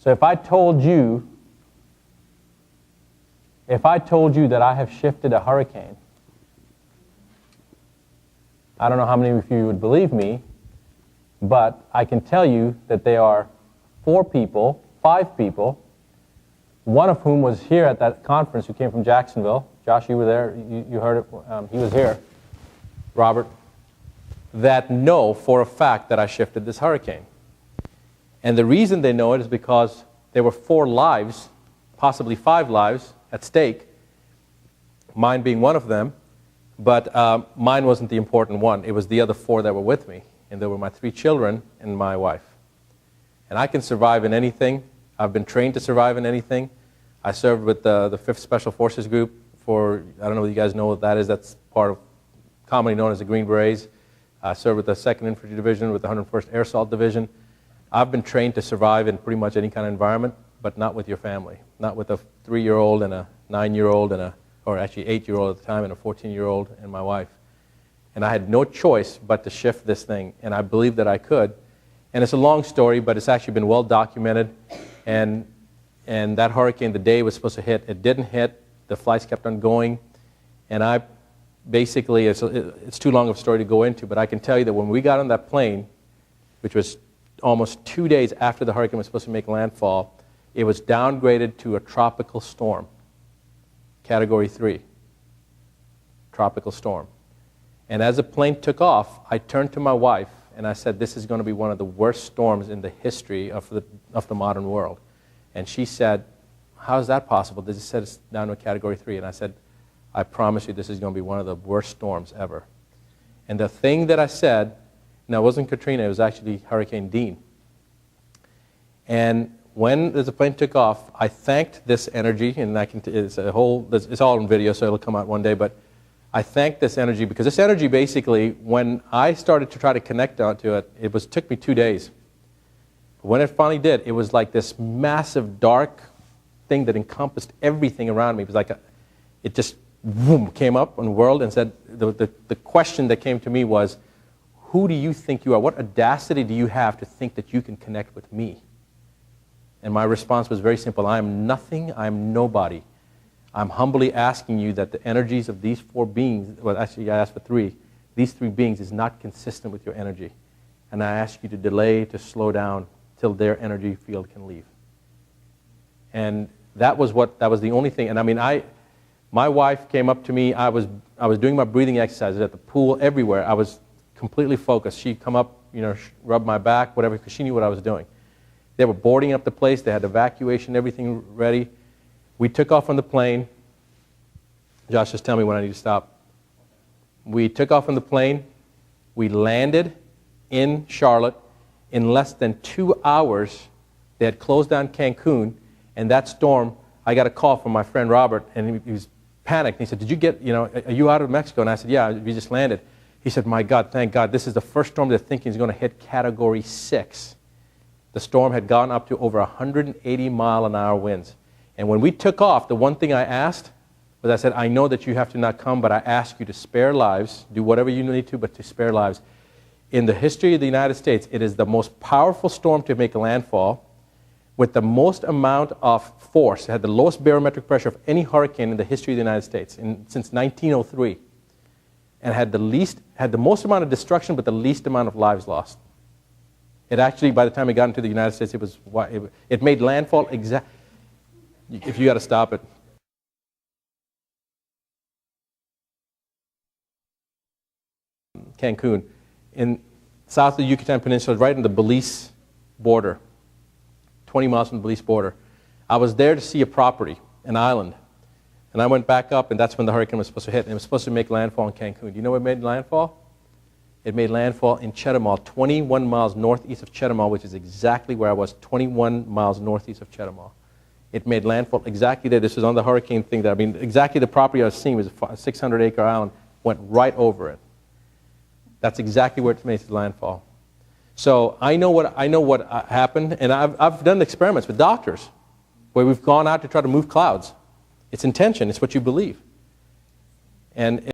So if I told you that I have shifted a hurricane, I don't know how many of you would believe me, but I can tell you that there are 5 people, one of whom was here at that conference, who came from Jacksonville. Josh, you were there, you heard it, he was here. Robert, that know for a fact that I shifted this hurricane. And the reason they know it is because there were 4 lives, possibly 5 lives at stake, mine being one of them, but mine wasn't the important one. It was the other 4 that were with me, and they were my 3 children and my wife. And I can survive in anything. I've been trained to survive in anything. I served with the 5th Special Forces Group for, I don't know if you guys know what that is, that's part of, commonly known as the Green Berets. I served with the 2nd Infantry Division, with the 101st Air Assault Division. I've been trained to survive in pretty much any kind of environment, but not with your family. Not with a 3-year-old and a 9-year-old and or actually 8-year-old at the time, and a 14-year-old and my wife. And I had no choice but to shift this thing, and I believed that I could. And it's a long story, but it's actually been well documented. And that hurricane, the day it was supposed to hit, it didn't hit. The flights kept on going. And I basically, it's too long of a story to go into, but I can tell you that when we got on that plane, which was almost 2 days after the hurricane was supposed to make landfall, it was downgraded to a tropical storm, Category 3, tropical storm. And as the plane took off, I turned to my wife and I said, this is going to be one of the worst storms in the history of the modern world. And she said, how is that possible? They just said it's down to a Category 3. And I said, I promise you this is going to be one of the worst storms ever. And the thing that I said, now it wasn't Katrina, it was actually Hurricane Dean. And when the plane took off, I thanked this energy, and it's all in video, so it'll come out one day, but I thanked this energy because this energy basically, when I started to try to connect onto it, it took me 2 days. But when it finally did, it was like this massive dark thing that encompassed everything around me. It was like it just boom, came up on the world and said, the question that came to me was, who do you think you are? What audacity do you have to think that you can connect with me? And my response was very simple. I am nothing. I am nobody. I'm humbly asking you that the energies of these 4 beings, well, actually I asked for 3, these 3 beings is not consistent with your energy. And I ask you to delay, to slow down till their energy field can leave. And that was the only thing. And I mean, my wife came up to me. I was doing my breathing exercises at the pool, everywhere. I was completely focused. She'd come up, rub my back, whatever, because she knew what I was doing. They were boarding up the place. They had evacuation, everything ready. We took off on the plane. Josh, just tell me when I need to stop. We took off on the plane. We landed in Charlotte. In less than 2 hours, they had closed down Cancun, and that storm, I got a call from my friend Robert, and he was panicked. He said, did you get, are you out of Mexico? And I said, yeah, we just landed. He said, my God, thank God, this is the first storm they're thinking is going to hit Category 6. The storm had gone up to over 180-mile-an-hour winds. And when we took off, the one thing I asked was, I said, I know that you have to not come, but I ask you to spare lives, do whatever you need to, but to spare lives. In the history of the United States, it is the most powerful storm to make landfall with the most amount of force. It had the lowest barometric pressure of any hurricane in the history of the United States since 1903. And had the most amount of destruction, but the least amount of lives lost. It actually, by the time it got into the United States, it made landfall if you got to stop it. Cancun, in south of the Yucatan Peninsula, right on the Belize border, 20 miles from the Belize border. I was there to see a property, an island. And I went back up, and that's when the hurricane was supposed to hit. And it was supposed to make landfall in Cancun. Do you know where it made landfall? It made landfall in Chetumal, 21 miles northeast of Chetumal, which is exactly where I was, 21 miles northeast of Chetumal. It made landfall exactly there. This was on the hurricane thing. Exactly the property I was seeing was a 600-acre island, went right over it. That's exactly where it made landfall. So I know what happened, and I've done experiments with doctors where we've gone out to try to move clouds. It's intention. It's what you believe. And